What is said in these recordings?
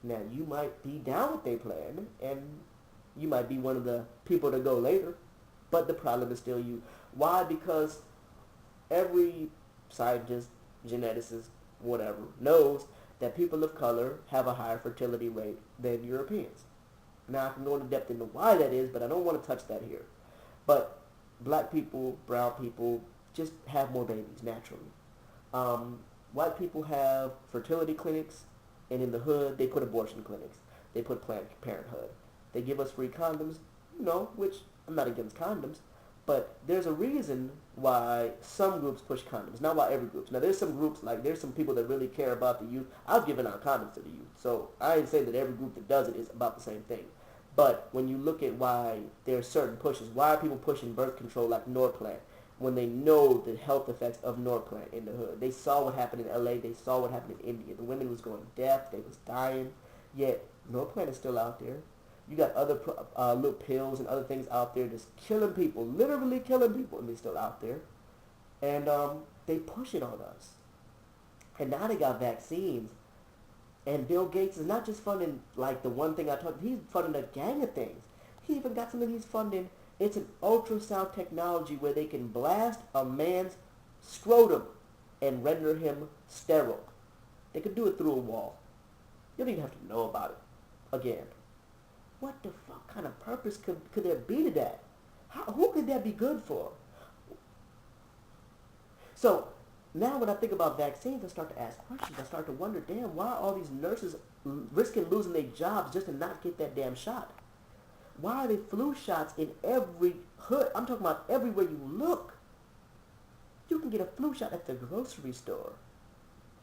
Now, you might be down with their plan, and you might be one of the people to go later, but the problem is still you. Why? Because every scientist, geneticist, whatever, knows that people of color have a higher fertility rate than Europeans. Now, I can go into depth into why that is, but I don't want to touch that here. But black people, brown people, just have more babies naturally. Um, White people have fertility clinics, and in the hood, they put abortion clinics. They put Planned Parenthood. They give us free condoms, which I'm not against condoms, but there's a reason why some groups push condoms, not why every group. Now, there's some groups, like there's some people that really care about the youth. I've given out condoms to the youth, so I ain't saying that every group that does it is about the same thing. But when you look at why there are certain pushes, why are people pushing birth control like Norplant when they know the health effects of Norplant in the hood? They saw what happened in LA. They saw what happened in India. The women was going deaf. They was dying. Yet Norplant is still out there. You got other little pills and other things out there just killing people, literally killing people, and they're still out there. And they push it on us. And now they got vaccines. And Bill Gates is not just funding like the one thing I talked. He's funding a gang of things. He even got something he's funding. It's an ultrasound technology where they can blast a man's scrotum and render him sterile. They could do it through a wall. You don't even have to know about it. Again, what the fuck kind of purpose could there be to that? Who could that be good for? So now when I think about vaccines, I start to ask questions. I start to wonder, damn, why are all these nurses risking losing their jobs just to not get that damn shot? Why are there flu shots in every hood? I'm talking about everywhere you look. You can get a flu shot at the grocery store.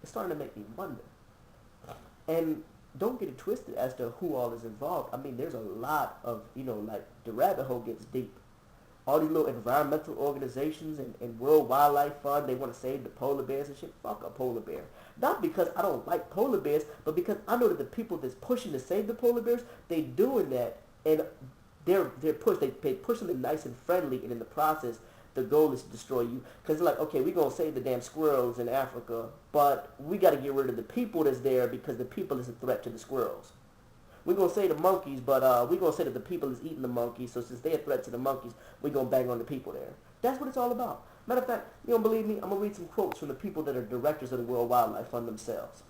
It's starting to make me wonder. And don't get it twisted as to who all is involved. I mean, there's a lot of, like the rabbit hole gets deep. All these little environmental organizations and World Wildlife Fund, they want to save the polar bears and shit. Fuck a polar bear. Not because I don't like polar bears, but because I know that the people that's pushing to save the polar bears, they doing that, and they're push something nice and friendly, and in the process, the goal is to destroy you. Because they're like, okay, we're going to save the damn squirrels in Africa, but we got to get rid of the people that's there because the people is a threat to the squirrels. We're going to say the monkeys, but we're going to say that the people is eating the monkeys, so since they're a threat to the monkeys, we're going to bang on the people there. That's what it's all about. Matter of fact, you don't believe me? I'm going to read some quotes from the people that are directors of the World Wildlife Fund themselves.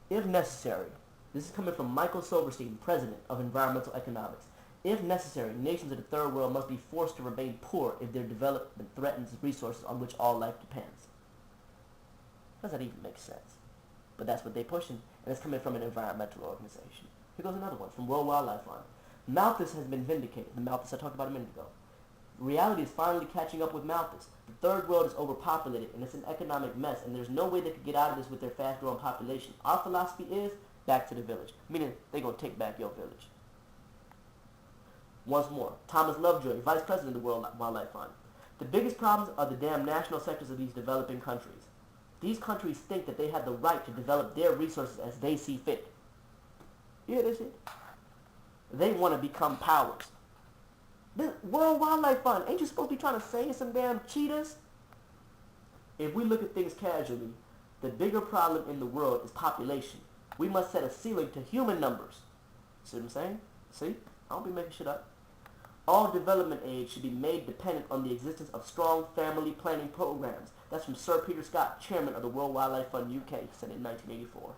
If necessary, this is coming from Michael Silverstein, president of Environmental Economics. If necessary, nations of the third world must be forced to remain poor if their development threatens resources on which all life depends. Does that even make sense? But that's what they're pushing, and it's coming from an environmental organization. Here goes another one from World Wildlife Fund. Malthus has been vindicated. The Malthus I talked about a minute ago. Reality is finally catching up with Malthus. The third world is overpopulated, and it's an economic mess, and there's no way they could get out of this with their fast-growing population. Our philosophy is back to the village, meaning they're going to take back your village. Once more, Thomas Lovejoy, Vice President of the World Wildlife Fund. The biggest problems are the damn national sectors of these developing countries. These countries think that they have the right to develop their resources as they see fit. You hear this shit? They want to become powers. The World Wildlife Fund, ain't you supposed to be trying to save some damn cheetahs? If we look at things casually, the bigger problem in the world is population. We must set a ceiling to human numbers. See what I'm saying? See? I don't be making shit up. All development aid should be made dependent on the existence of strong family planning programs. That's from Sir Peter Scott, chairman of the World Wildlife Fund UK, said in 1984.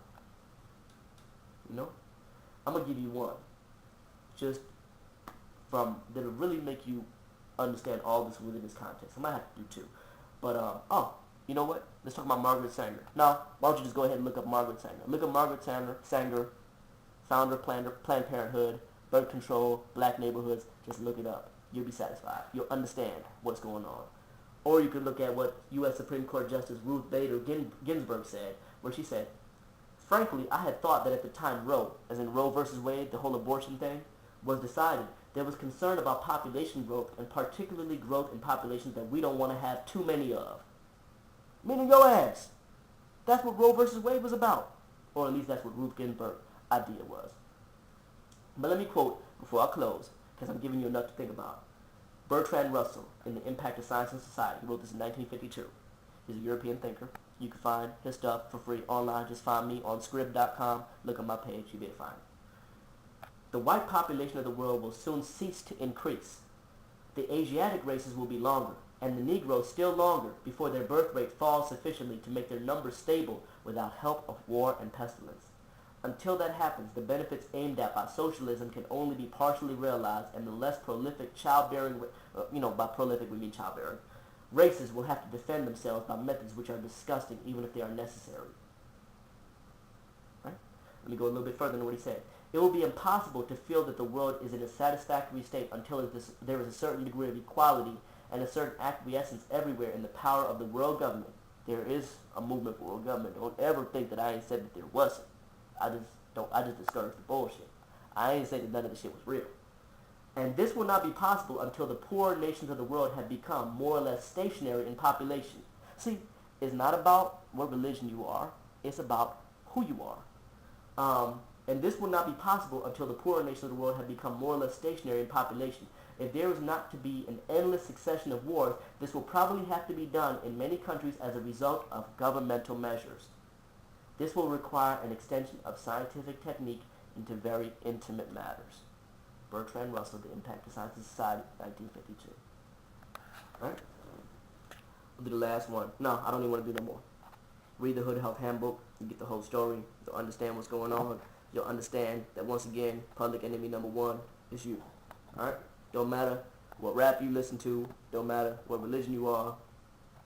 I'm going to give you one. Just from, that'll really make you understand all this within this context. I might have to do two. But, you know what? Let's talk about Margaret Sanger. Now, why don't you just go ahead and look up Margaret Sanger. Look up Margaret Sanger, founder of Planned Parenthood, birth control, black neighborhoods. Just look it up. You'll be satisfied. You'll understand what's going on. Or you could look at what U.S. Supreme Court Justice Ruth Bader Ginsburg said, where she said, frankly, I had thought that at the time Roe, as in Roe versus Wade, the whole abortion thing, was decided, there was concern about population growth, and particularly growth in populations that we don't want to have too many of. Meaning your ass. That's what Roe versus Wade was about. Or at least that's what Ruth Ginsburg's idea was. But let me quote before I close, because I'm giving you enough to think about. Bertrand Russell, in The Impact of Science and Society, he wrote this in 1952. He's a European thinker. You can find his stuff for free online. Just find me on scrib.com. Look at my page. You'll be able to find it. The white population of the world will soon cease to increase. The Asiatic races will be longer, and the Negroes still longer before their birth rate falls sufficiently to make their numbers stable without help of war and pestilence. Until that happens, the benefits aimed at by socialism can only be partially realized, and the less prolific childbearing, by prolific we mean childbearing, races will have to defend themselves by methods which are disgusting even if they are necessary. Right? Let me go a little bit further than what he said. It will be impossible to feel that the world is in a satisfactory state until there is a certain degree of equality and a certain acquiescence everywhere in the power of the world government. There is a movement for world government. Don't ever think that I ain't said that there wasn't. I just discourage the bullshit. I ain't saying that none of the shit was real. And this will not be possible until the poorer nations of the world have become more or less stationary in population. See, it's not about what religion you are. It's about who you are. And this will not be possible until the poorer nations of the world have become more or less stationary in population. If there is not to be an endless succession of wars, this will probably have to be done in many countries as a result of governmental measures. This will require an extension of scientific technique into very intimate matters. Bertrand Russell, The Impact of Science and Society, 1952. Alright? I'll do the last one. No, I don't even want to do no more. Read the Hood Health Handbook. You get the whole story. You'll understand what's going on. You'll understand that once again, public enemy number one is you. Alright? Don't matter what rap you listen to. Don't matter what religion you are.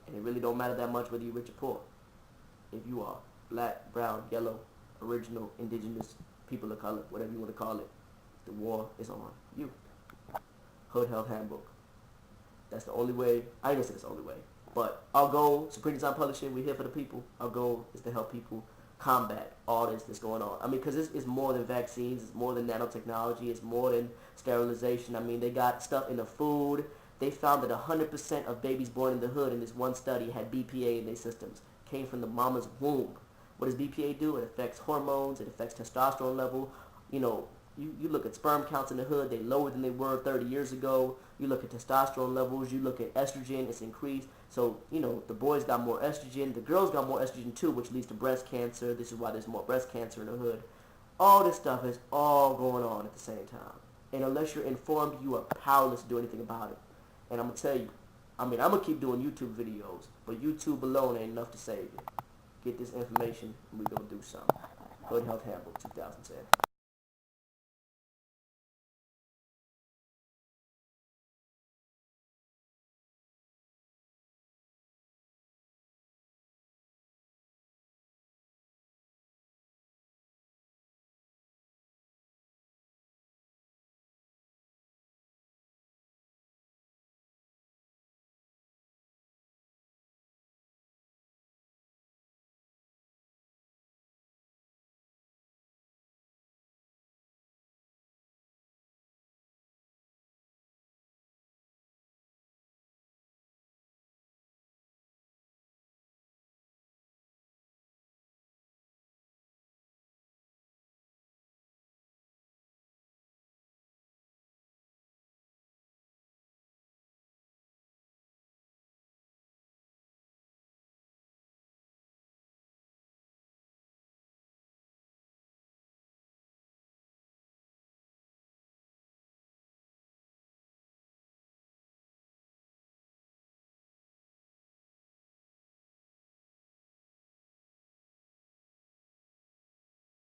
And it really don't matter that much whether you're rich or poor. If you are black, brown, yellow, original, indigenous, people of color, whatever you want to call it, the war is on you. Hood Health Handbook. That's the only way. I ain't gonna say it's the only way. But our goal, Supreme Design Publishing, we're here for the people. Our goal is to help people combat all this that's going on. I mean, because it's more than vaccines. It's more than nanotechnology. It's more than sterilization. I mean, they got stuff in the food. They found that 100% of babies born in the hood in this one study had BPA in their systems. Came from the mama's womb. What does BPA do? It affects hormones. It affects testosterone level. You look at sperm counts in the hood, they're lower than they were 30 years ago. You look at testosterone levels, you look at estrogen, it's increased. So, the boys got more estrogen, the girls got more estrogen too, which leads to breast cancer. This is why there's more breast cancer in the hood. All this stuff is all going on at the same time. And unless you're informed, you are powerless to do anything about it. And I'm going to tell you, I'm going to keep doing YouTube videos, but YouTube alone ain't enough to save you. Get this information, and we're going to do something. Hood Health Handbook, 2010.